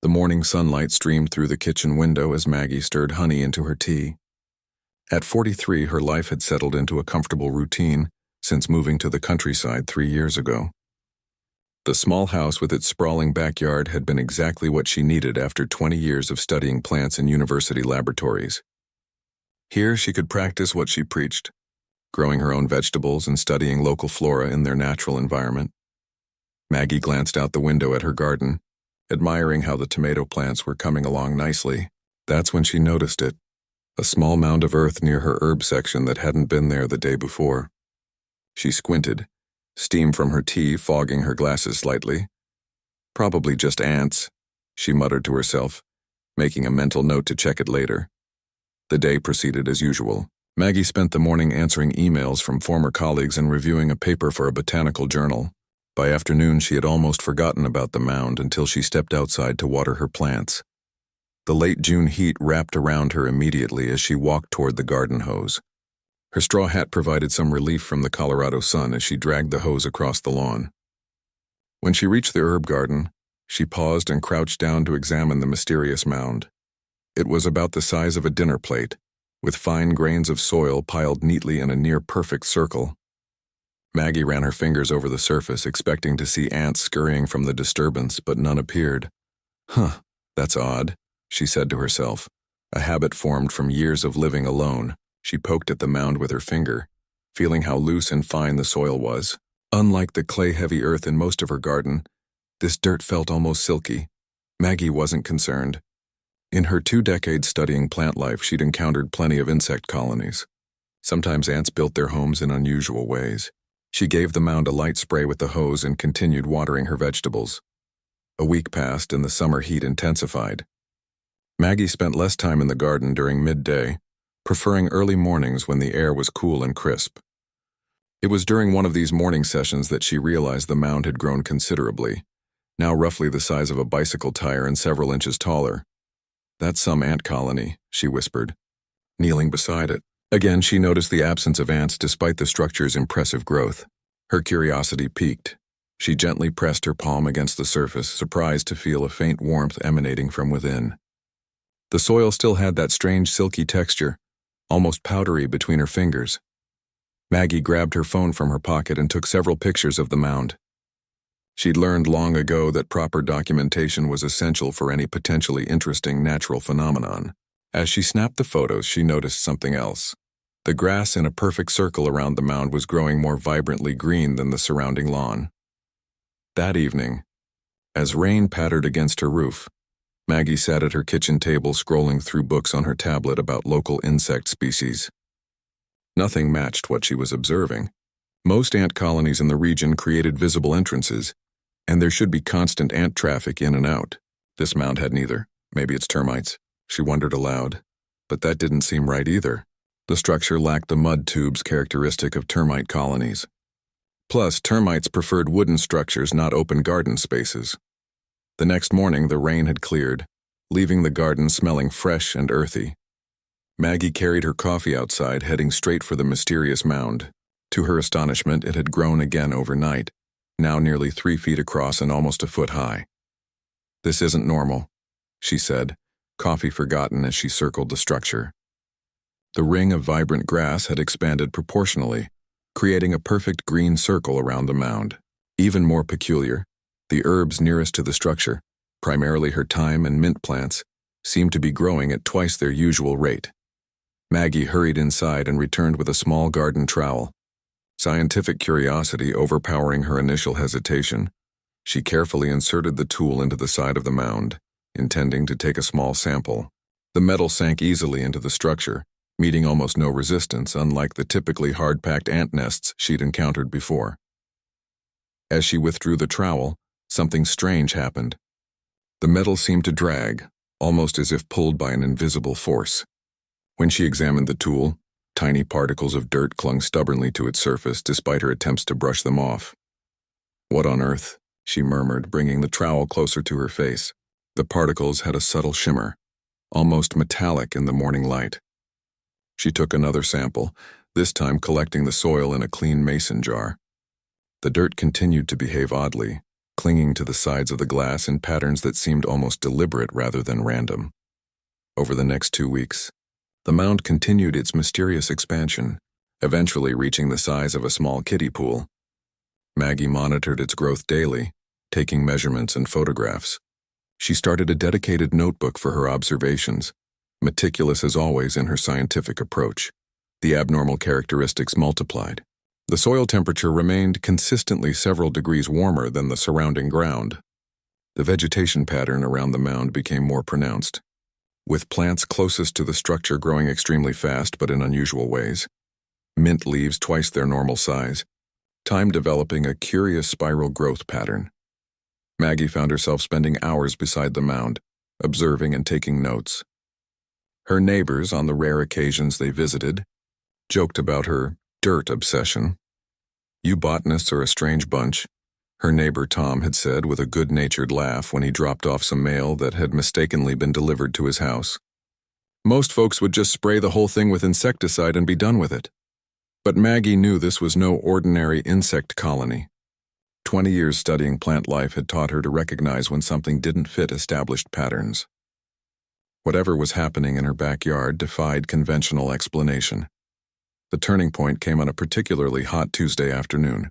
The morning sunlight streamed through the kitchen window as Maggie stirred honey into her tea. At 43, her life had settled into a comfortable routine since moving to the countryside 3 years ago. The small house with its sprawling backyard had been exactly what she needed after 20 years of studying plants in university laboratories. Here she could practice what she preached, growing her own vegetables and studying local flora in their natural environment. Maggie glanced out the window at her garden, admiring how the tomato plants were coming along nicely. That's when she noticed it, a small mound of earth near her herb section that hadn't been there the day before. She squinted, steam from her tea fogging her glasses slightly. Probably just ants, she muttered to herself, making a mental note to check it later. The day proceeded as usual. Maggie spent the morning answering emails from former colleagues and reviewing a paper for a botanical journal. By afternoon, she had almost forgotten about the mound until she stepped outside to water her plants. The late June heat wrapped around her immediately as she walked toward the garden hose. Her straw hat provided some relief from the Colorado sun as she dragged the hose across the lawn. When she reached the herb garden, she paused and crouched down to examine the mysterious mound. It was about the size of a dinner plate, with fine grains of soil piled neatly in a near-perfect circle. Maggie ran her fingers over the surface, expecting to see ants scurrying from the disturbance, but none appeared. That's odd, she said to herself, a habit formed from years of living alone. She poked at the mound with her finger, feeling how loose and fine the soil was. Unlike the clay-heavy earth in most of her garden, this dirt felt almost silky. Maggie wasn't concerned. In her 2 decades studying plant life, she'd encountered plenty of insect colonies. Sometimes ants built their homes in unusual ways. She gave the mound a light spray with the hose and continued watering her vegetables. A week passed and the summer heat intensified. Maggie spent less time in the garden during midday, preferring early mornings when the air was cool and crisp. It was during one of these morning sessions that she realized the mound had grown considerably, now roughly the size of a bicycle tire and several inches taller. "That's some ant colony," she whispered, kneeling beside it. Again, she noticed the absence of ants despite the structure's impressive growth. Her curiosity piqued. She gently pressed her palm against the surface, surprised to feel a faint warmth emanating from within. The soil still had that strange silky texture, almost powdery between her fingers. Maggie grabbed her phone from her pocket and took several pictures of the mound. She'd learned long ago that proper documentation was essential for any potentially interesting natural phenomenon. As she snapped the photos, she noticed something else. The grass in a perfect circle around the mound was growing more vibrantly green than the surrounding lawn. That evening, as rain pattered against her roof, Maggie sat at her kitchen table scrolling through books on her tablet about local insect species. Nothing matched what she was observing. Most ant colonies in the region created visible entrances, and there should be constant ant traffic in and out. This mound had neither. Maybe it's termites, she wondered aloud. But that didn't seem right either. The structure lacked the mud tubes characteristic of termite colonies. Plus, termites preferred wooden structures, not open garden spaces. The next morning, the rain had cleared, leaving the garden smelling fresh and earthy. Maggie carried her coffee outside, heading straight for the mysterious mound. To her astonishment, it had grown again overnight, now nearly 3 feet across and almost a foot high. "This isn't normal," she said, coffee forgotten as she circled the structure. The ring of vibrant grass had expanded proportionally, creating a perfect green circle around the mound. Even more peculiar, the herbs nearest to the structure, primarily her thyme and mint plants, seemed to be growing at twice their usual rate. Maggie hurried inside and returned with a small garden trowel. Scientific curiosity overpowering her initial hesitation, she carefully inserted the tool into the side of the mound, intending to take a small sample. The metal sank easily into the structure, meeting almost no resistance, unlike the typically hard-packed ant nests she'd encountered before. As she withdrew the trowel, something strange happened. The metal seemed to drag, almost as if pulled by an invisible force. When she examined the tool, tiny particles of dirt clung stubbornly to its surface despite her attempts to brush them off. "What on earth?" she murmured, bringing the trowel closer to her face. The particles had a subtle shimmer, almost metallic in the morning light. She took another sample, this time collecting the soil in a clean mason jar. The dirt continued to behave oddly, clinging to the sides of the glass in patterns that seemed almost deliberate rather than random. Over the next 2 weeks, the mound continued its mysterious expansion, eventually reaching the size of a small kiddie pool. Maggie monitored its growth daily, taking measurements and photographs. She started a dedicated notebook for her observations, meticulous as always in her scientific approach. The abnormal characteristics multiplied. The soil temperature remained consistently several degrees warmer than the surrounding ground. The vegetation pattern around the mound became more pronounced, with plants closest to the structure growing extremely fast but in unusual ways. Mint leaves twice their normal size, time developing a curious spiral growth pattern. Maggie found herself spending hours beside the mound, observing and taking notes. Her neighbors, on the rare occasions they visited, joked about her dirt obsession. "You botanists are a strange bunch," her neighbor Tom had said with a good-natured laugh when he dropped off some mail that had mistakenly been delivered to his house. "Most folks would just spray the whole thing with insecticide and be done with it." But Maggie knew this was no ordinary insect colony. 20 years studying plant life had taught her to recognize when something didn't fit established patterns. Whatever was happening in her backyard defied conventional explanation. The turning point came on a particularly hot Tuesday afternoon.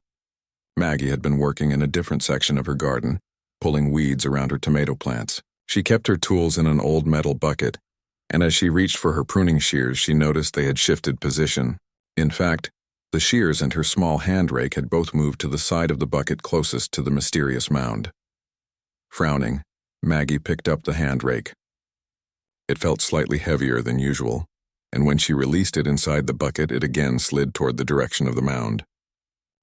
Maggie had been working in a different section of her garden, pulling weeds around her tomato plants. She kept her tools in an old metal bucket, and as she reached for her pruning shears, she noticed they had shifted position. In fact, the shears and her small hand rake had both moved to the side of the bucket closest to the mysterious mound. Frowning, Maggie picked up the hand rake. It felt slightly heavier than usual, and when she released it inside the bucket, it again slid toward the direction of the mound.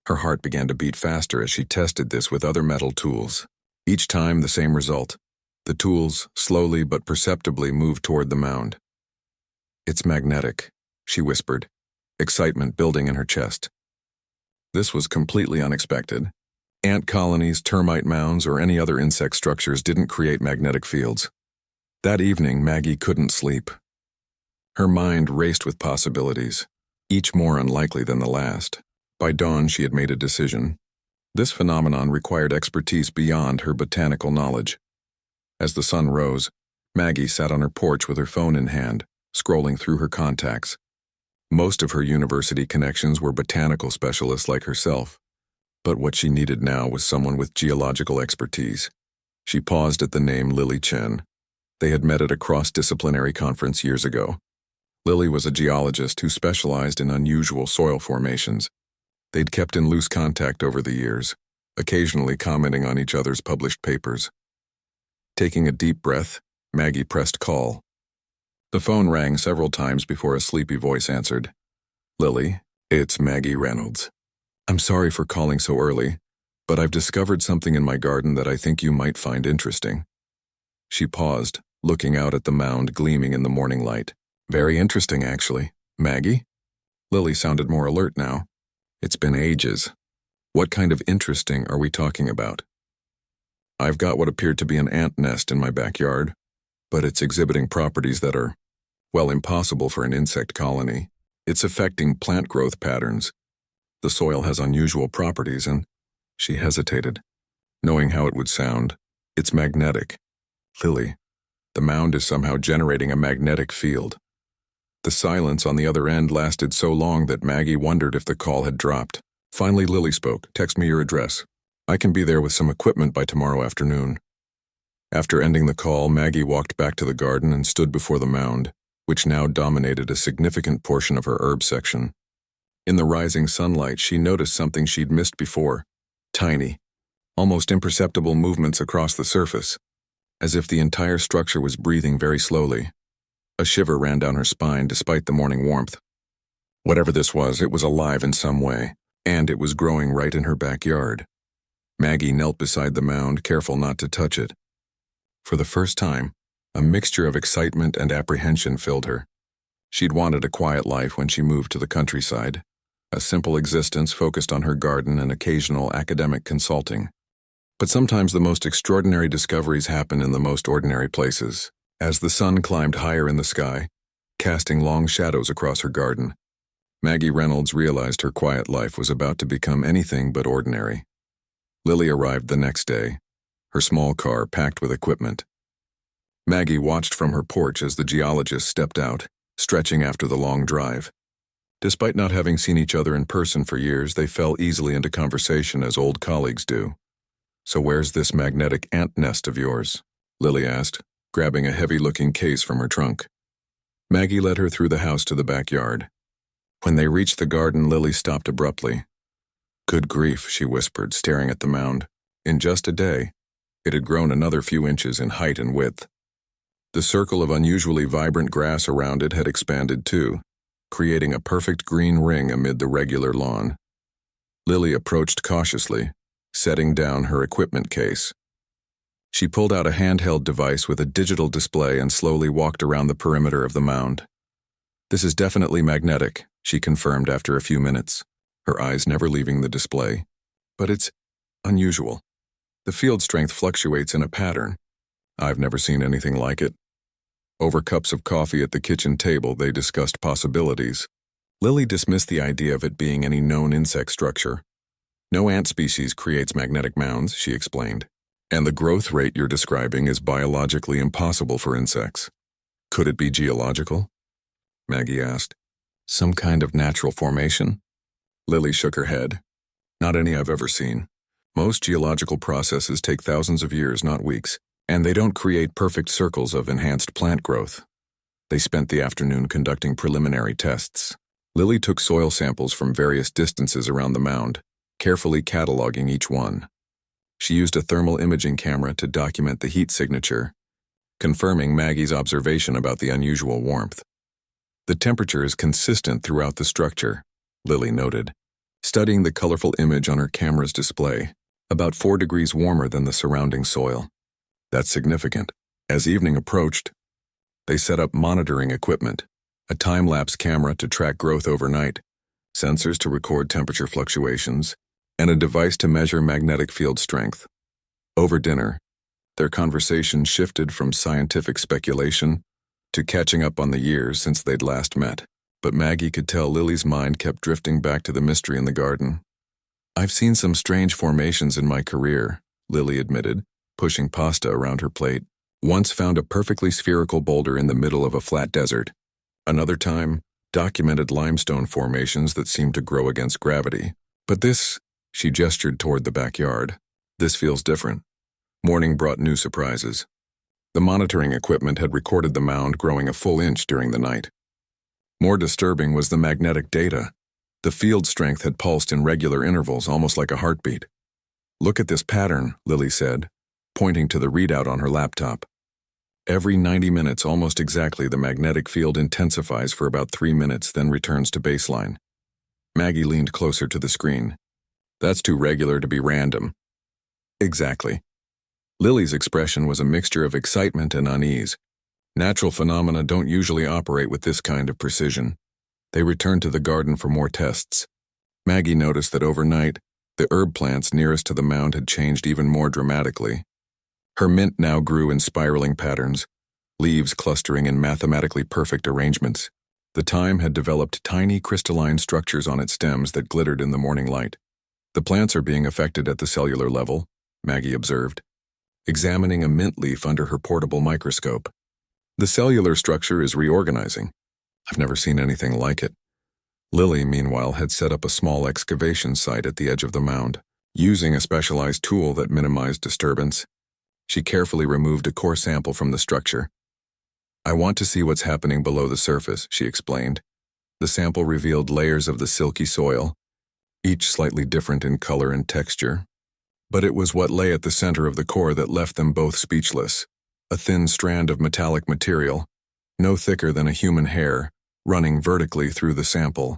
Her heart began to beat faster as she tested this with other metal tools. Each time, the same result. The tools, slowly but perceptibly, moved toward the mound. "It's magnetic," she whispered, excitement building in her chest. This was completely unexpected. Ant colonies, termite mounds, or any other insect structures didn't create magnetic fields. That evening, Maggie couldn't sleep. Her mind raced with possibilities, each more unlikely than the last. By dawn, she had made a decision. This phenomenon required expertise beyond her botanical knowledge. As the sun rose, Maggie sat on her porch with her phone in hand, scrolling through her contacts. Most of her university connections were botanical specialists like herself, but what she needed now was someone with geological expertise. She paused at the name Lily Chen. They had met at a cross-disciplinary conference years ago. Lily was a geologist who specialized in unusual soil formations. They'd kept in loose contact over the years, occasionally commenting on each other's published papers. Taking a deep breath, Maggie pressed call. The phone rang several times before a sleepy voice answered. "Lily, it's Maggie Reynolds. I'm sorry for calling so early, but I've discovered something in my garden that I think you might find interesting." She paused, looking out at the mound gleaming in the morning light. "Very interesting, actually. Maggie?" Lily sounded more alert now. "It's been ages. What kind of interesting are we talking about?" "I've got what appeared to be an ant nest in my backyard, but it's exhibiting properties that are, well, impossible for an insect colony. It's affecting plant growth patterns. The soil has unusual properties and—" She hesitated, knowing how it would sound. "It's magnetic. Lily, the mound is somehow generating a magnetic field." The silence on the other end lasted so long that Maggie wondered if the call had dropped. Finally, Lily spoke. "Text me your address. I can be there with some equipment by tomorrow afternoon." After ending the call, Maggie walked back to the garden and stood before the mound, which now dominated a significant portion of her herb section. In the rising sunlight, she noticed something she'd missed before. Tiny, almost imperceptible movements across the surface, as if the entire structure was breathing very slowly. A shiver ran down her spine despite the morning warmth. Whatever this was, it was alive in some way, and it was growing right in her backyard. Maggie knelt beside the mound, careful not to touch it. For the first time, a mixture of excitement and apprehension filled her. She'd wanted a quiet life when she moved to the countryside, a simple existence focused on her garden and occasional academic consulting. But sometimes the most extraordinary discoveries happen in the most ordinary places. As the sun climbed higher in the sky, casting long shadows across her garden, Maggie Reynolds realized her quiet life was about to become anything but ordinary. Lily arrived the next day, her small car packed with equipment. Maggie watched from her porch as the geologist stepped out, stretching after the long drive. Despite not having seen each other in person for years, they fell easily into conversation as old colleagues do. "So where's this magnetic ant nest of yours?" Lily asked, grabbing a heavy-looking case from her trunk. Maggie led her through the house to the backyard. When they reached the garden, Lily stopped abruptly. "Good grief," she whispered, staring at the mound. In just a day, it had grown another few inches in height and width. The circle of unusually vibrant grass around it had expanded too, creating a perfect green ring amid the regular lawn. Lily approached cautiously, setting down her equipment case. She pulled out a handheld device with a digital display and slowly walked around the perimeter of the mound. "This is definitely magnetic," she confirmed after a few minutes, her eyes never leaving the display. "But it's unusual. The field strength fluctuates in a pattern. I've never seen anything like it." Over cups of coffee at the kitchen table, they discussed possibilities. Lily dismissed the idea of it being any known insect structure. "No ant species creates magnetic mounds," she explained. "And the growth rate you're describing is biologically impossible for insects." "Could it be geological?" Maggie asked. "Some kind of natural formation?" Lily shook her head. "Not any I've ever seen. Most geological processes take thousands of years, not weeks, and they don't create perfect circles of enhanced plant growth." They spent the afternoon conducting preliminary tests. Lily took soil samples from various distances around the mound, carefully cataloging each one. She used a thermal imaging camera to document the heat signature, confirming Maggie's observation about the unusual warmth. "The temperature is consistent throughout the structure," Lily noted, studying the colorful image on her camera's display, "about 4 degrees warmer than the surrounding soil." "That's significant." As evening approached, they set up monitoring equipment, a time-lapse camera to track growth overnight, sensors to record temperature fluctuations, and a device to measure magnetic field strength. Over dinner, their conversation shifted from scientific speculation to catching up on the years since they'd last met. But Maggie could tell Lily's mind kept drifting back to the mystery in the garden. "I've seen some strange formations in my career," Lily admitted, pushing pasta around her plate. "Once found a perfectly spherical boulder in the middle of a flat desert. Another time, documented limestone formations that seemed to grow against gravity. But this," she gestured toward the backyard, "this feels different." Morning brought new surprises. The monitoring equipment had recorded the mound growing a full inch during the night. More disturbing was the magnetic data. The field strength had pulsed in regular intervals, almost like a heartbeat. "Look at this pattern," Lily said, pointing to the readout on her laptop. "Every 90 minutes, almost exactly, the magnetic field intensifies for about 3 minutes, then returns to baseline." Maggie leaned closer to the screen. "That's too regular to be random." "Exactly." Lily's expression was a mixture of excitement and unease. Natural phenomena don't usually operate with this kind of precision. They returned to the garden for more tests. Maggie noticed that overnight, the herb plants nearest to the mound had changed even more dramatically. Her mint now grew in spiraling patterns, leaves clustering in mathematically perfect arrangements. The thyme had developed tiny crystalline structures on its stems that glittered in the morning light. "The plants are being affected at the cellular level," Maggie observed, examining a mint leaf under her portable microscope. "The cellular structure is reorganizing. I've never seen anything like it." Lily, meanwhile, had set up a small excavation site at the edge of the mound. Using a specialized tool that minimized disturbance, she carefully removed a core sample from the structure. "I want to see what's happening below the surface," she explained. The sample revealed layers of the silky soil, each slightly different in color and texture. But it was what lay at the center of the core that left them both speechless. A thin strand of metallic material, no thicker than a human hair, running vertically through the sample.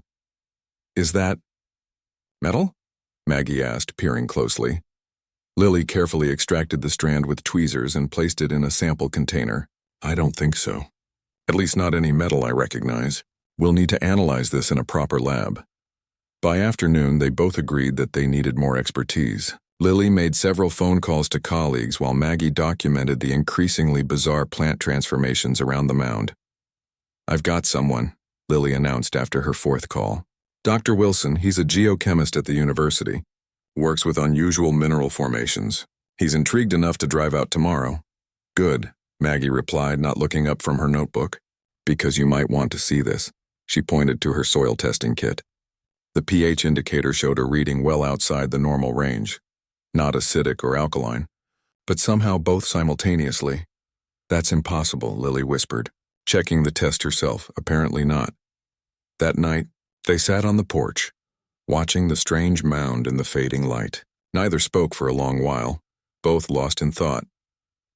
"Is that metal?" Maggie asked, peering closely. Lily carefully extracted the strand with tweezers and placed it in a sample container. "I don't think so. At least not any metal I recognize. We'll need to analyze this in a proper lab." By afternoon, they both agreed that they needed more expertise. Lily made several phone calls to colleagues while Maggie documented the increasingly bizarre plant transformations around the mound. "I've got someone," Lily announced after her fourth call. "Dr. Wilson, he's a geochemist at the university. Works with unusual mineral formations. He's intrigued enough to drive out tomorrow. Good, Maggie replied, not looking up from her notebook. Because you might want to see this. She pointed to her soil testing kit. The pH indicator showed a reading well outside the normal range. Not acidic or alkaline, but somehow both simultaneously. That's impossible, Lily whispered, checking the test herself. Apparently not. That night, they sat on the porch, watching the strange mound in the fading light. Neither spoke for a long while, both lost in thought.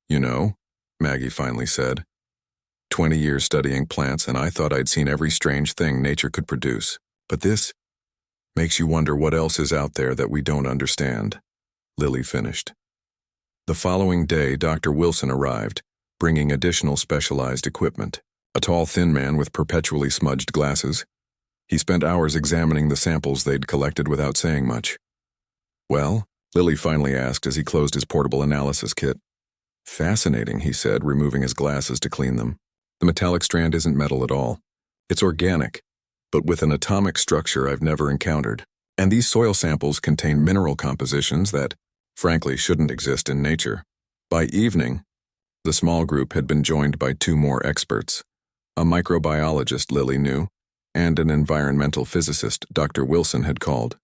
You know, Maggie finally said, 20 years studying plants, and I thought I'd seen every strange thing nature could produce. But this makes you wonder what else is out there that we don't understand. Lily finished. The following day, Dr. Wilson arrived, bringing additional specialized equipment. A tall, thin man with perpetually smudged glasses. He spent hours examining the samples they'd collected without saying much. Well, Lily finally asked as he closed his portable analysis kit. Fascinating, he said, removing his glasses to clean them. The metallic strand isn't metal at all. It's organic, but with an atomic structure I've never encountered. And these soil samples contain mineral compositions that, frankly, shouldn't exist in nature. By evening, the small group had been joined by 2 more experts. A microbiologist Lily knew, and an environmental physicist Dr. Wilson had called.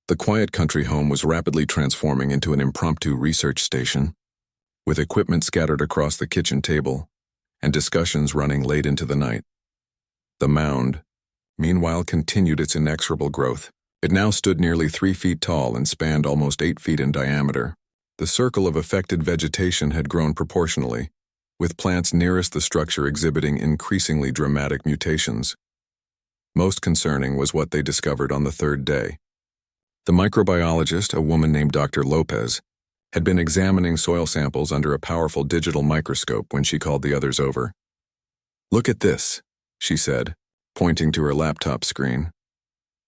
The quiet country home was rapidly transforming into an impromptu research station, with equipment scattered across the kitchen table and discussions running late into the night. The mound, meanwhile, continued its inexorable growth. It now stood nearly 3 feet tall and spanned almost 8 feet in diameter. The circle of affected vegetation had grown proportionally, with plants nearest the structure exhibiting increasingly dramatic mutations. Most concerning was what they discovered on the 3rd day. The microbiologist, a woman named Dr. Lopez, had been examining soil samples under a powerful digital microscope when she called the others over. "Look at this," she said, pointing to her laptop screen.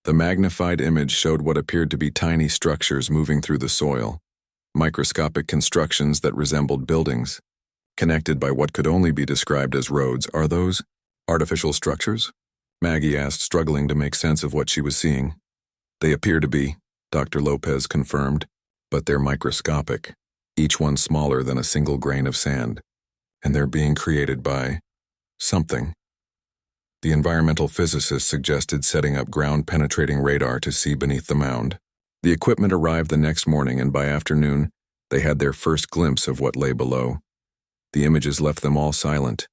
The magnified image showed what appeared to be tiny structures moving through the soil, microscopic constructions that resembled buildings, connected by what could only be described as roads. Are those artificial structures? Maggie asked, struggling to make sense of what she was seeing. They appear to be, Dr. Lopez confirmed, but they're microscopic, each one smaller than a single grain of sand, and they're being created by something. The environmental physicist suggested setting up ground-penetrating radar to see beneath the mound. The equipment arrived the next morning, and by afternoon, they had their first glimpse of what lay below. The images left them all silent.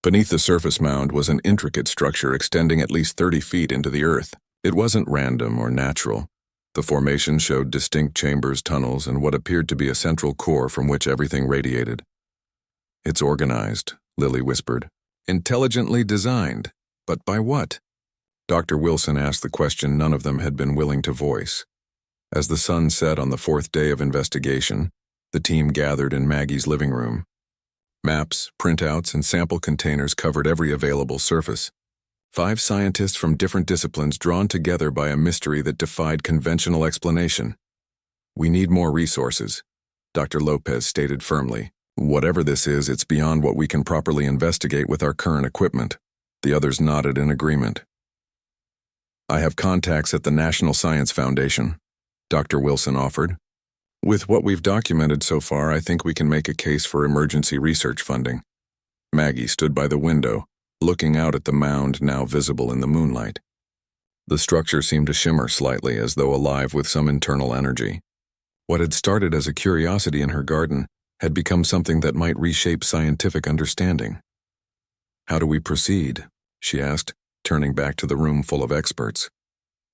Beneath the surface mound was an intricate structure extending at least 30 feet into the earth. It wasn't random or natural. The formation showed distinct chambers, tunnels, and what appeared to be a central core from which everything radiated. "It's organized," Lily whispered. "Intelligently designed. But by what?" Dr. Wilson asked the question none of them had been willing to voice. As the sun set on the 4th day of investigation, the team gathered in Maggie's living room. Maps, printouts, and sample containers covered every available surface. 5 scientists from different disciplines drawn together by a mystery that defied conventional explanation. "We need more resources," Dr. Lopez stated firmly. "Whatever this is, it's beyond what we can properly investigate with our current equipment." The others nodded in agreement. "I have contacts at the National Science Foundation," Dr. Wilson offered. "With what we've documented so far, I think we can make a case for emergency research funding." Maggie stood by the window, looking out at the mound now visible in the moonlight. The structure seemed to shimmer slightly, as though alive with some internal energy. What had started as a curiosity in her garden had become something that might reshape scientific understanding. "How do we proceed?" she asked, turning back to the room full of experts.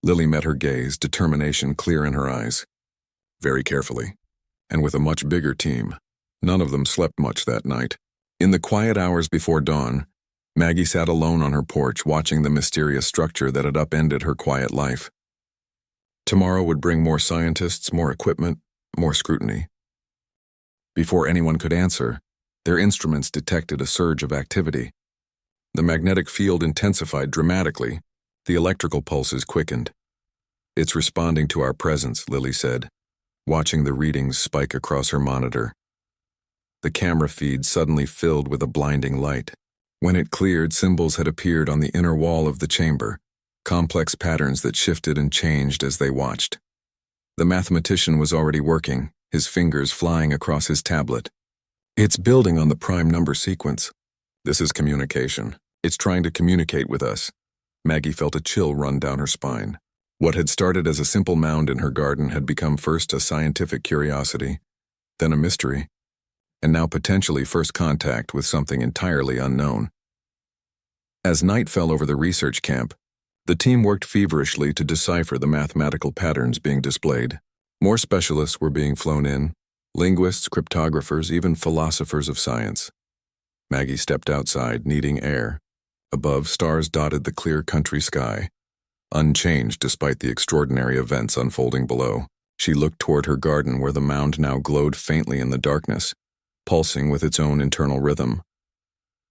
Lily met her gaze, determination clear in her eyes. "Very carefully, and with a much bigger team." None of them slept much that night. In the quiet hours before dawn, Maggie sat alone on her porch watching the mysterious structure that had upended her quiet life. Tomorrow would bring more scientists, more equipment, more scrutiny. Before anyone could answer, their instruments detected a surge of activity. The magnetic field intensified dramatically. The electrical pulses quickened. "It's responding to our presence," Lily said, watching the readings spike across her monitor. The camera feed suddenly filled with a blinding light. When it cleared, symbols had appeared on the inner wall of the chamber, complex patterns that shifted and changed as they watched. The mathematician was already working, his fingers flying across his tablet. It's building on the prime number sequence. This is communication. It's trying to communicate with us. Maggie felt a chill run down her spine. What had started as a simple mound in her garden had become first a scientific curiosity, then a mystery, and now potentially first contact with something entirely unknown. As night fell over the research camp, the team worked feverishly to decipher the mathematical patterns being displayed. More specialists were being flown in, linguists, cryptographers, even philosophers of science. Maggie stepped outside, needing air. Above, stars dotted the clear country sky, unchanged despite the extraordinary events unfolding below. She looked toward her garden where the mound now glowed faintly in the darkness, pulsing with its own internal rhythm.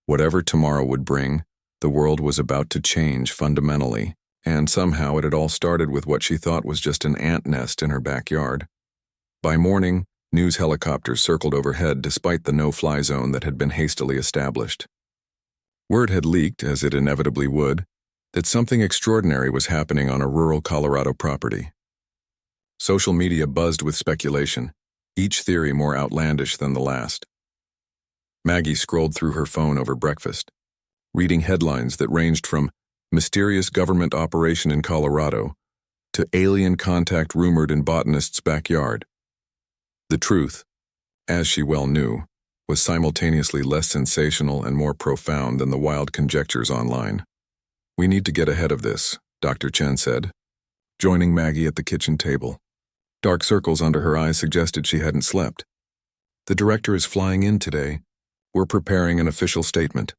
Whatever tomorrow would bring, the world was about to change fundamentally, and somehow it had all started with what she thought was just an ant nest in her backyard. By morning, news helicopters circled overhead despite the no-fly zone that had been hastily established. Word had leaked, as it inevitably would, that something extraordinary was happening on a rural Colorado property. Social media buzzed with speculation, each theory more outlandish than the last. Maggie scrolled through her phone over breakfast, reading headlines that ranged from mysterious government operation in Colorado to alien contact rumored in botanist's backyard. The truth, as she well knew, was simultaneously less sensational and more profound than the wild conjectures online. "We need to get ahead of this," Dr. Chen said, joining Maggie at the kitchen table. Dark circles under her eyes suggested she hadn't slept. "The director is flying in today. We're preparing an official statement."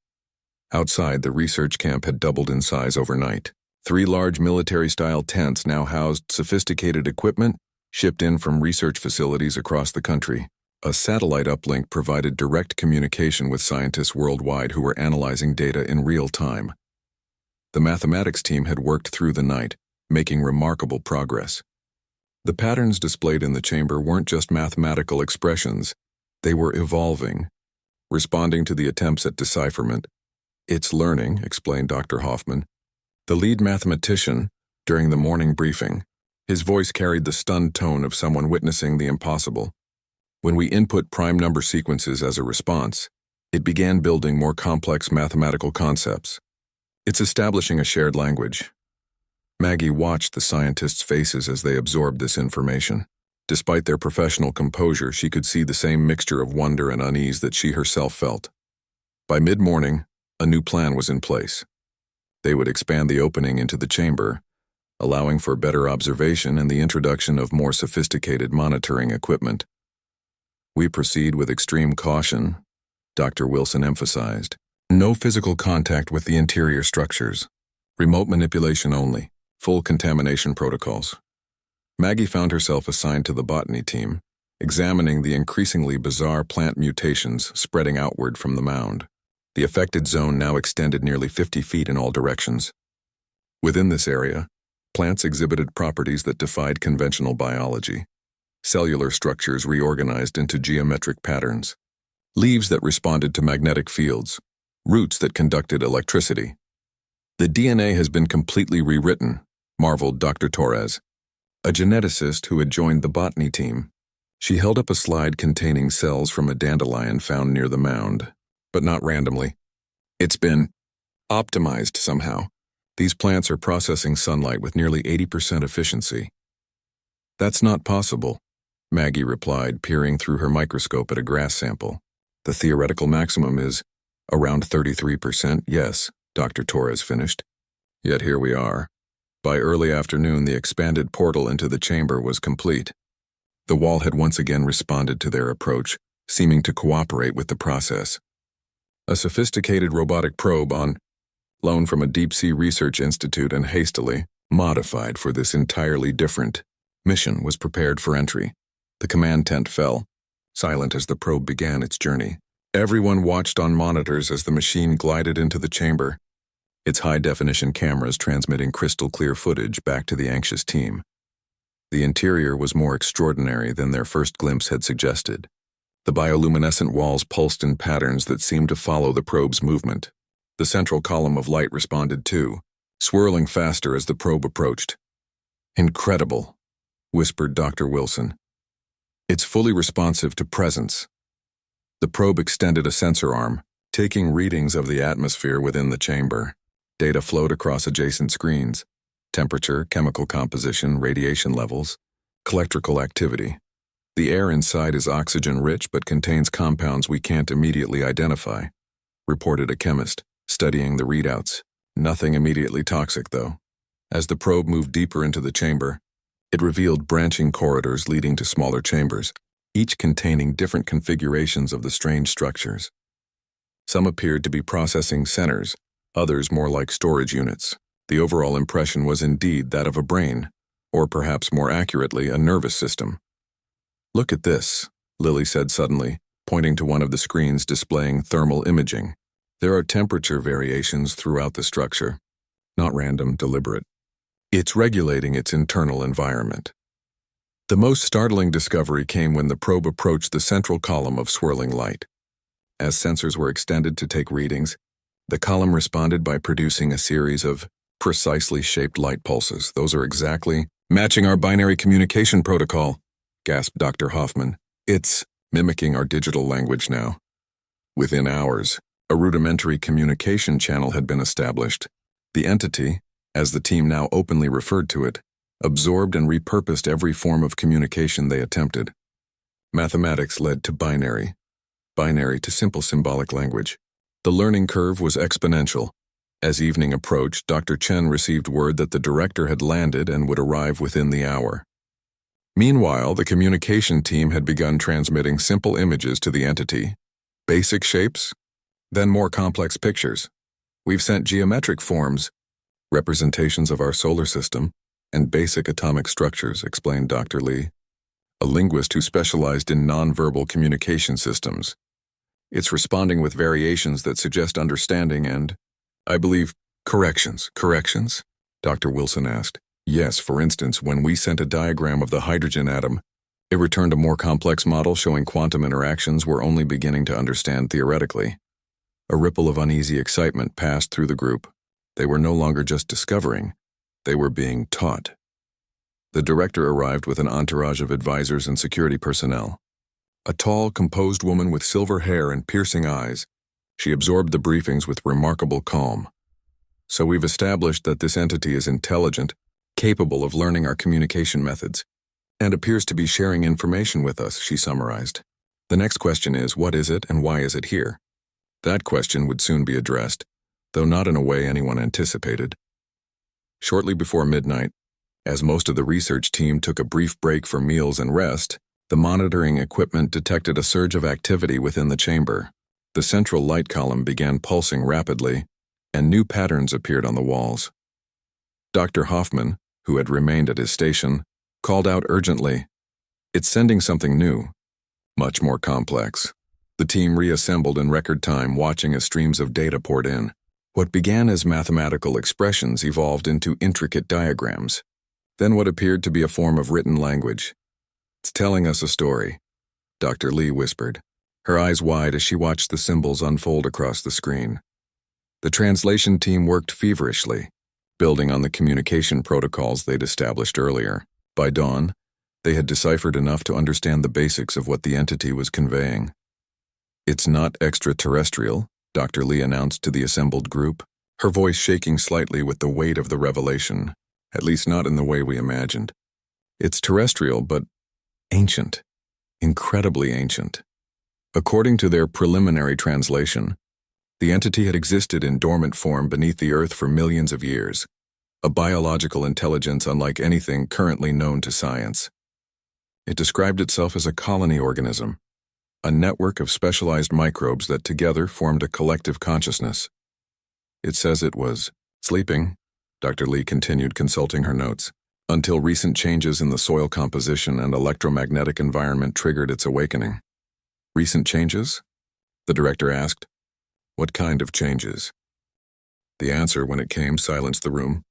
Outside, the research camp had doubled in size overnight. 3 large military-style tents now housed sophisticated equipment shipped in from research facilities across the country. A satellite uplink provided direct communication with scientists worldwide who were analyzing data in real time. The mathematics team had worked through the night, making remarkable progress. The patterns displayed in the chamber weren't just mathematical expressions, they were evolving, responding to the attempts at decipherment. "It's learning," explained Dr. Hoffman, the lead mathematician, during the morning briefing. His voice carried the stunned tone of someone witnessing the impossible. When we input prime number sequences as a response, it began building more complex mathematical concepts. It's establishing a shared language. Maggie watched the scientists' faces as they absorbed this information. Despite their professional composure, she could see the same mixture of wonder and unease that she herself felt. By mid-morning, a new plan was in place. They would expand the opening into the chamber, allowing for better observation and the introduction of more sophisticated monitoring equipment. "We proceed with extreme caution," Dr. Wilson emphasized. "No physical contact with the interior structures. Remote manipulation only. Full contamination protocols." Maggie found herself assigned to the botany team, examining the increasingly bizarre plant mutations spreading outward from the mound. The affected zone now extended nearly 50 feet in all directions. Within this area, plants exhibited properties that defied conventional biology. Cellular structures reorganized into geometric patterns, leaves that responded to magnetic fields, roots that conducted electricity. "The DNA has been completely rewritten," marveled Dr. Torres, a geneticist who had joined the botany team. She held up a slide containing cells from a dandelion found near the mound, but not randomly. "It's been optimized somehow. These plants are processing sunlight with nearly 80% efficiency." "That's not possible," Maggie replied, peering through her microscope at a grass sample. "The theoretical maximum is around 33%, yes," Dr. Torres finished. "Yet here we are." By early afternoon, the expanded portal into the chamber was complete. The wall had once again responded to their approach, seeming to cooperate with the process. A sophisticated robotic probe on loan from a deep-sea research institute and hastily modified for this entirely different mission was prepared for entry. The command tent fell, silent as the probe began its journey. Everyone watched on monitors as the machine glided into the chamber, its high-definition cameras transmitting crystal-clear footage back to the anxious team. The interior was more extraordinary than their first glimpse had suggested. The bioluminescent walls pulsed in patterns that seemed to follow the probe's movement. The central column of light responded too, swirling faster as the probe approached. "Incredible," whispered Dr. Wilson. "It's fully responsive to presence." The probe extended a sensor arm, taking readings of the atmosphere within the chamber. Data flowed across adjacent screens: temperature, chemical composition, radiation levels, electrical activity. "The air inside is oxygen-rich but contains compounds we can't immediately identify," reported a chemist, studying the readouts. "Nothing immediately toxic, though." As the probe moved deeper into the chamber, it revealed branching corridors leading to smaller chambers, each containing different configurations of the strange structures. Some appeared to be processing centers, others more like storage units. The overall impression was indeed that of a brain, or perhaps more accurately, a nervous system. "Look at this," Lily said suddenly, pointing to one of the screens displaying thermal imaging. "There are temperature variations throughout the structure. Not random, deliberate. It's regulating its internal environment." The most startling discovery came when the probe approached the central column of swirling light. As sensors were extended to take readings, the column responded by producing a series of precisely shaped light pulses. "Those are exactly matching our binary communication protocol," gasped Dr. Hoffman. "It's mimicking our digital language now." Within hours, a rudimentary communication channel had been established. The entity, as the team now openly referred to it, absorbed and repurposed every form of communication they attempted. Mathematics led to binary to simple symbolic language. The learning curve was exponential. As evening approached, Dr. Chen received word that the director had landed and would arrive within the hour. Meanwhile, the communication team had begun transmitting simple images to the entity. Basic shapes, then more complex pictures. "We've sent geometric forms, representations of our solar system, and basic atomic structures," explained Dr. Lee, a linguist who specialized in nonverbal communication systems. "It's responding with variations that suggest understanding and, I believe, corrections." "Corrections?" Dr. Wilson asked. "Yes, for instance, when we sent a diagram of the hydrogen atom, it returned a more complex model showing quantum interactions we're only beginning to understand theoretically." A ripple of uneasy excitement passed through the group. They were no longer just discovering, they were being taught. The director arrived with an entourage of advisors and security personnel. A tall, composed woman with silver hair and piercing eyes, she absorbed the briefings with remarkable calm. "So we've established that this entity is intelligent, capable of learning our communication methods, and appears to be sharing information with us," she summarized. "The next question is, what is it and why is it here?" That question would soon be addressed, though not in a way anyone anticipated. Shortly before midnight, as most of the research team took a brief break for meals and rest, the monitoring equipment detected a surge of activity within the chamber. The central light column began pulsing rapidly, and new patterns appeared on the walls. Dr. Hoffman, who had remained at his station, called out urgently, "It's sending something new, much more complex." The team reassembled in record time, watching as streams of data poured in. What began as mathematical expressions evolved into intricate diagrams, then what appeared to be a form of written language. "It's telling us a story," Dr. Lee whispered, her eyes wide as she watched the symbols unfold across the screen. The translation team worked feverishly, building on the communication protocols they'd established earlier. By dawn, they had deciphered enough to understand the basics of what the entity was conveying. "It's not extraterrestrial," Dr. Lee announced to the assembled group, her voice shaking slightly with the weight of the revelation, at least not in the way we imagined. "It's terrestrial, but ancient, incredibly ancient." According to their preliminary translation, the entity had existed in dormant form beneath the Earth for millions of years, a biological intelligence unlike anything currently known to science. It described itself as a colony organism, a network of specialized microbes that together formed a collective consciousness. "It says it was sleeping," Dr. Lee continued, consulting her notes, "until recent changes in the soil composition and electromagnetic environment triggered its awakening." "Recent changes?" the director asked. "What kind of changes?" The answer, when it came, silenced the room.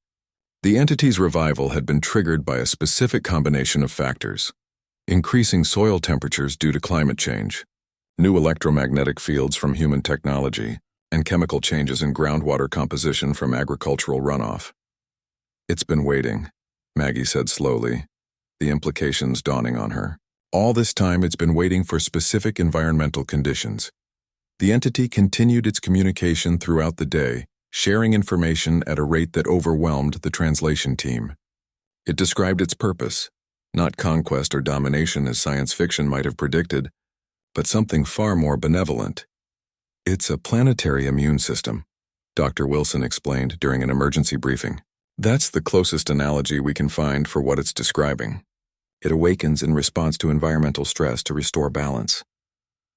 The entity's revival had been triggered by a specific combination of factors: increasing soil temperatures due to climate change, new electromagnetic fields from human technology, and chemical changes in groundwater composition from agricultural runoff. "It's been waiting," Maggie said slowly. the implications dawning on her. All this time it's been waiting for specific environmental conditions. The entity continued its communication throughout the day, sharing information at a rate that overwhelmed the translation team. It described its purpose, not conquest or domination as science fiction might have predicted, but something far more benevolent. It's a planetary immune system, Dr. Wilson explained during an emergency briefing. That's the closest analogy we can find for what it's describing. It awakens in response to environmental stress to restore balance.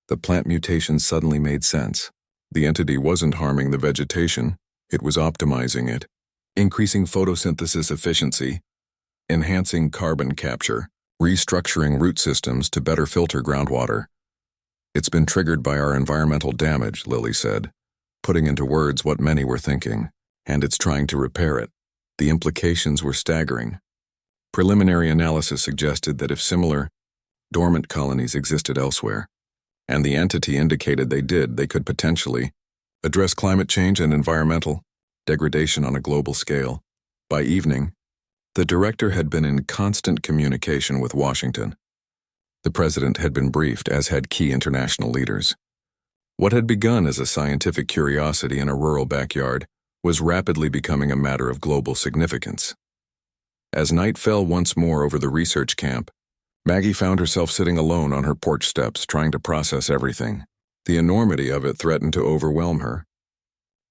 The plant mutation suddenly made sense. The entity wasn't harming the vegetation, it was optimizing it, increasing photosynthesis efficiency, enhancing carbon capture, restructuring root systems to better filter groundwater. It's been triggered by our environmental damage, Lily said, putting into words what many were thinking, and it's trying to repair it. The implications were staggering. Preliminary analysis suggested that if similar, dormant colonies existed elsewhere, and the entity indicated they could potentially address climate change and environmental degradation on a global scale. By evening, the director had been in constant communication with Washington. The president had been briefed, as had key international leaders. What had begun as a scientific curiosity in a rural backyard was rapidly becoming a matter of global significance. As night fell once more over the research camp, Maggie found herself sitting alone on her porch steps trying to process everything. The enormity of it threatened to overwhelm her.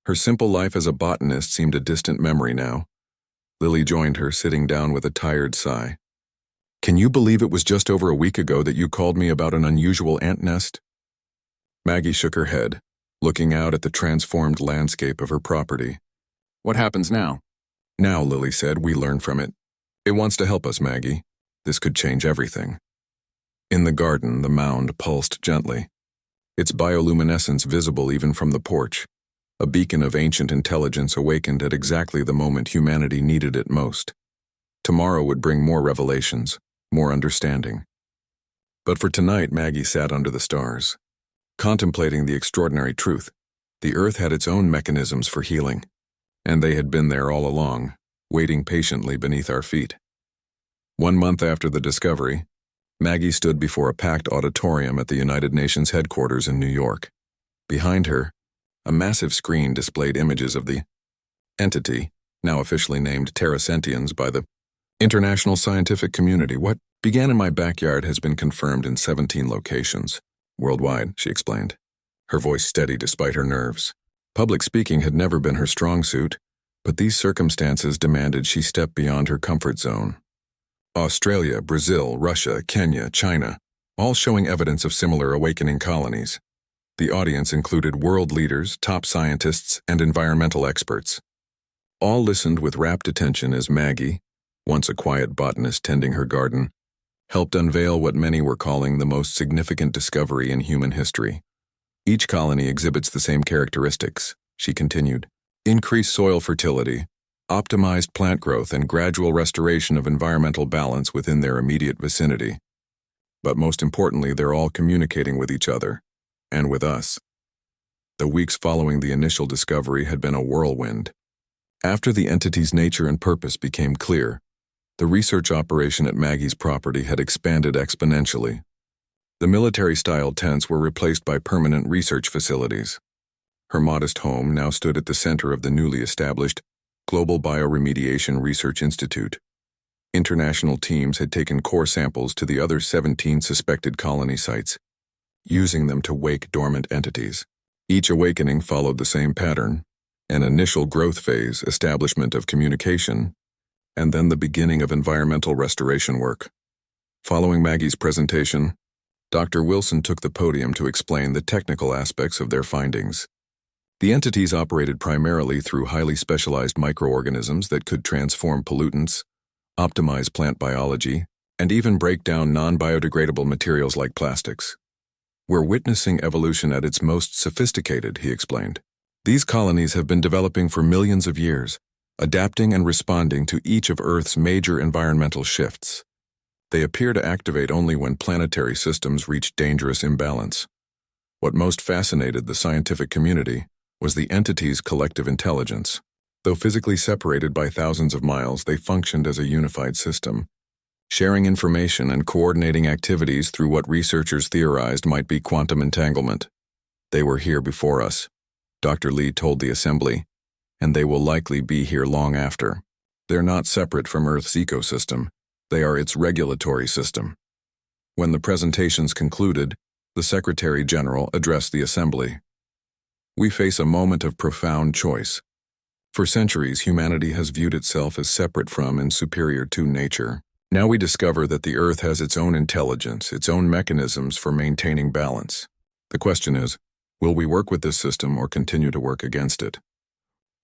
Her simple life as a botanist seemed a distant memory now. Lily joined her, sitting down with a tired sigh. "Can you believe it was just over a week ago that you called me about an unusual ant nest?" Maggie shook her head, looking out at the transformed landscape of her property. "What happens now?" "Now," Lily said, "we learn from it. It wants to help us, Maggie. This could change everything." In the garden, the mound pulsed gently, its bioluminescence visible even from the porch, a beacon of ancient intelligence awakened at exactly the moment humanity needed it most. Tomorrow would bring more revelations, more understanding. But for tonight, Maggie sat under the stars, contemplating the extraordinary truth. The Earth had its own mechanisms for healing, and they had been there all along, waiting patiently beneath our feet. 1 month after the discovery, Maggie stood before a packed auditorium at the United Nations headquarters in New York. Behind her, a massive screen displayed images of the entity, now officially named Terrasentians by the international scientific community. "What began in my backyard has been confirmed in 17 locations, worldwide," she explained, her voice steady despite her nerves. Public speaking had never been her strong suit, but these circumstances demanded she step beyond her comfort zone. Australia, Brazil, Russia, Kenya, China, all showing evidence of similar awakening colonies. The audience included world leaders, top scientists, and environmental experts. All listened with rapt attention as Maggie, once a quiet botanist tending her garden, helped unveil what many were calling the most significant discovery in human history. "Each colony exhibits the same characteristics," she continued: increased soil fertility, optimized plant growth, and gradual restoration of environmental balance within their immediate vicinity. But most importantly, they're all communicating with each other, and with us. The weeks following the initial discovery had been a whirlwind. After the entity's nature and purpose became clear, the research operation at Maggie's property had expanded exponentially. The military-style tents were replaced by permanent research facilities. Her modest home now stood at the center of the newly established Global Bioremediation Research Institute. International teams had taken core samples to the other 17 suspected colony sites, using them to wake dormant entities. Each awakening followed the same pattern: an initial growth phase, establishment of communication, and then the beginning of environmental restoration work. Following Maggie's presentation, Dr. Wilson took the podium to explain the technical aspects of their findings. The entities operated primarily through highly specialized microorganisms that could transform pollutants, optimize plant biology, and even break down non-biodegradable materials like plastics. "We're witnessing evolution at its most sophisticated," he explained. "These colonies have been developing for millions of years, adapting and responding to each of Earth's major environmental shifts. They appear to activate only when planetary systems reach dangerous imbalance. What most fascinated the scientific community was the entity's collective intelligence. Though physically separated by thousands of miles, they functioned as a unified system, sharing information and coordinating activities through what researchers theorized might be quantum entanglement. They were here before us, Dr. Lee told the assembly, and they will likely be here long after. They're not separate from Earth's ecosystem. They are its regulatory system. When the presentations concluded, the Secretary General addressed the assembly. We face a moment of profound choice. For centuries, humanity has viewed itself as separate from and superior to nature. Now we discover that the Earth has its own intelligence, its own mechanisms for maintaining balance. The question is, will we work with this system or continue to work against it?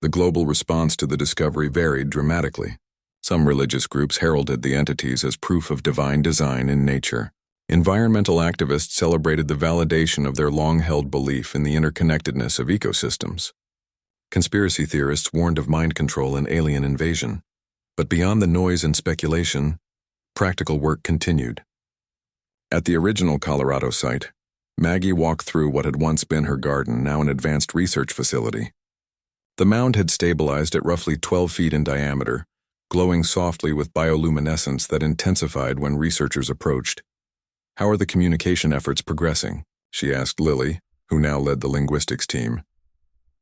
The global response to the discovery varied dramatically. Some religious groups heralded the entities as proof of divine design in nature. Environmental activists celebrated the validation of their long-held belief in the interconnectedness of ecosystems. Conspiracy theorists warned of mind control and alien invasion. But beyond the noise and speculation, practical work continued. At the original Colorado site, Maggie walked through what had once been her garden, now an advanced research facility. The mound had stabilized at roughly 12 feet in diameter, glowing softly with bioluminescence that intensified when researchers approached. "How are the communication efforts progressing?" she asked Lily, who now led the linguistics team.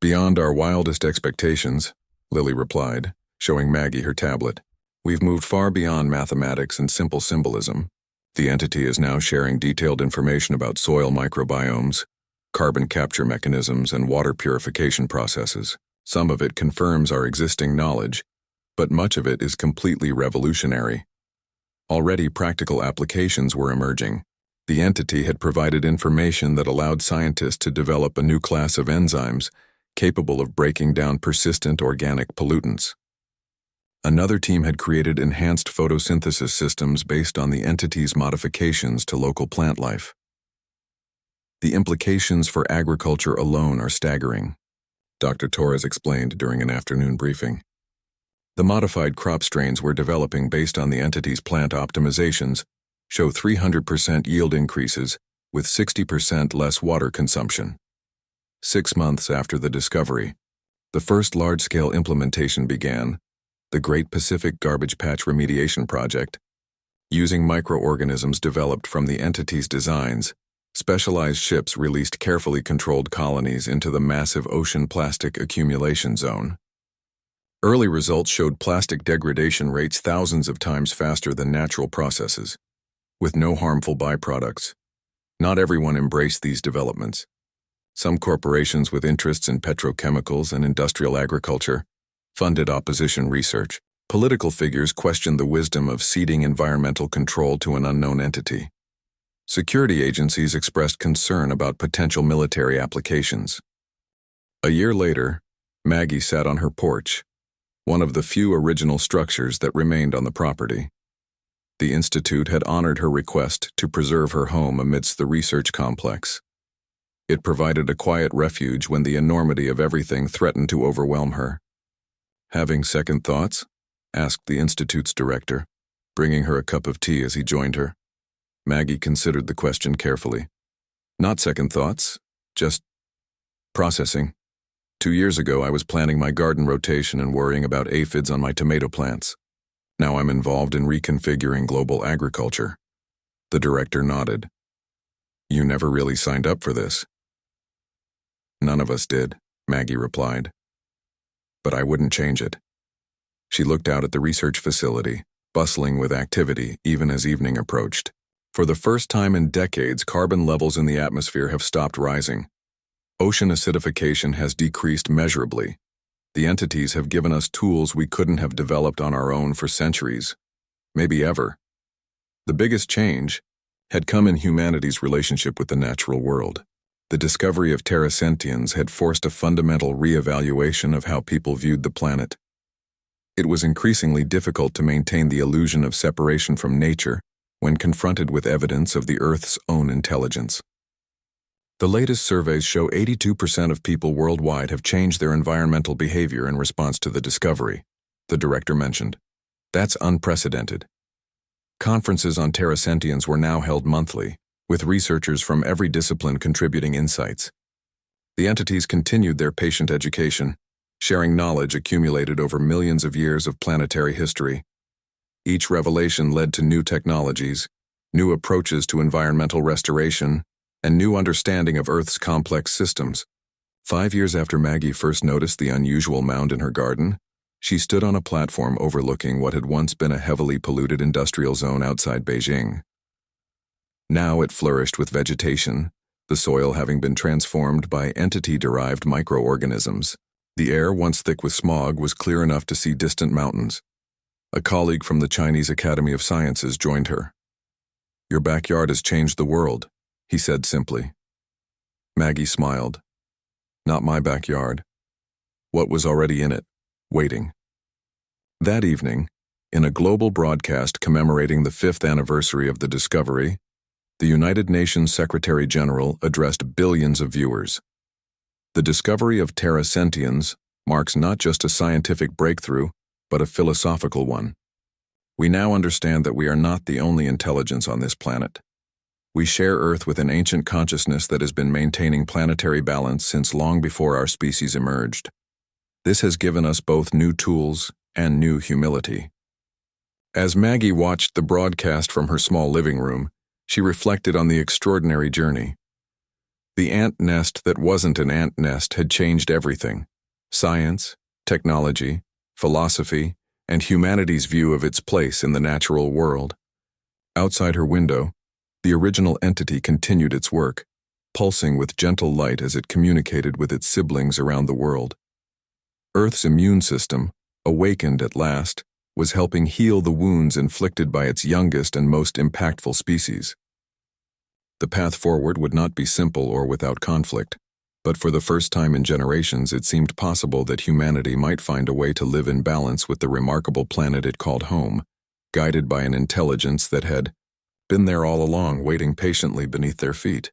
"Beyond our wildest expectations," Lily replied, showing Maggie her tablet. "We've moved far beyond mathematics and simple symbolism. The entity is now sharing detailed information about soil microbiomes, carbon capture mechanisms, and water purification processes. Some of it confirms our existing knowledge, but much of it is completely revolutionary. Already practical applications were emerging. The entity had provided information that allowed scientists to develop a new class of enzymes capable of breaking down persistent organic pollutants. Another team had created enhanced photosynthesis systems based on the entity's modifications to local plant life. The implications for agriculture alone are staggering, Dr. Torres explained during an afternoon briefing. The modified crop strains we're developing based on the entity's plant optimizations show 300% yield increases with 60% less water consumption. 6 months after the discovery, the first large-scale implementation began, the Great Pacific Garbage Patch Remediation Project. Using microorganisms developed from the entity's designs, specialized ships released carefully controlled colonies into the massive ocean plastic accumulation zone. Early results showed plastic degradation rates thousands of times faster than natural processes, with no harmful byproducts. Not everyone embraced these developments. Some corporations with interests in petrochemicals and industrial agriculture funded opposition research. Political figures questioned the wisdom of ceding environmental control to an unknown entity. Security agencies expressed concern about potential military applications. A year later, Maggie sat on her porch, one of the few original structures that remained on the property. The Institute had honored her request to preserve her home amidst the research complex. It provided a quiet refuge when the enormity of everything threatened to overwhelm her. "Having second thoughts?" asked the Institute's director, bringing her a cup of tea as he joined her. Maggie considered the question carefully. "Not second thoughts, just processing. 2 years ago, I was planning my garden rotation and worrying about aphids on my tomato plants. Now I'm involved in reconfiguring global agriculture." The director nodded. "You never really signed up for this." "None of us did," Maggie replied. "But I wouldn't change it." She looked out at the research facility, bustling with activity even as evening approached. For the first time in decades, carbon levels in the atmosphere have stopped rising. Ocean acidification has decreased measurably. The entities have given us tools we couldn't have developed on our own for centuries, maybe ever. The biggest change had come in humanity's relationship with the natural world. The discovery of terrasentians had forced a fundamental re-evaluation of how people viewed the planet. It was increasingly difficult to maintain the illusion of separation from nature when confronted with evidence of the Earth's own intelligence. The latest surveys show 82% of people worldwide have changed their environmental behavior in response to the discovery, the director mentioned. That's unprecedented. Conferences on terrasentians were now held monthly, with researchers from every discipline contributing insights. The entities continued their patient education, sharing knowledge accumulated over millions of years of planetary history. Each revelation led to new technologies, new approaches to environmental restoration, and new understanding of Earth's complex systems. 5 years after Maggie first noticed the unusual mound in her garden, she stood on a platform overlooking what had once been a heavily polluted industrial zone outside Beijing. Now it flourished with vegetation, the soil having been transformed by entity-derived microorganisms. The air, once thick with smog, was clear enough to see distant mountains. A colleague from the Chinese Academy of Sciences joined her. "Your backyard has changed the world," he said simply. Maggie smiled. Not my backyard. What was already in it, waiting. That evening, in a global broadcast commemorating the 5th anniversary of the discovery, the United Nations Secretary-General addressed billions of viewers. The discovery of terra sentiens marks not just a scientific breakthrough, but a philosophical one. We now understand that we are not the only intelligence on this planet. We share Earth with an ancient consciousness that has been maintaining planetary balance since long before our species emerged. This has given us both new tools and new humility. As Maggie watched the broadcast from her small living room, she reflected on the extraordinary journey. The ant nest that wasn't an ant nest had changed everything: science, technology, philosophy, and humanity's view of its place in the natural world. Outside her window, the original entity continued its work, pulsing with gentle light as it communicated with its siblings around the world. Earth's immune system, awakened at last, was helping heal the wounds inflicted by its youngest and most impactful species. The path forward would not be simple or without conflict, but for the first time in generations it seemed possible that humanity might find a way to live in balance with the remarkable planet it called home, guided by an intelligence that had been there all along, waiting patiently beneath their feet.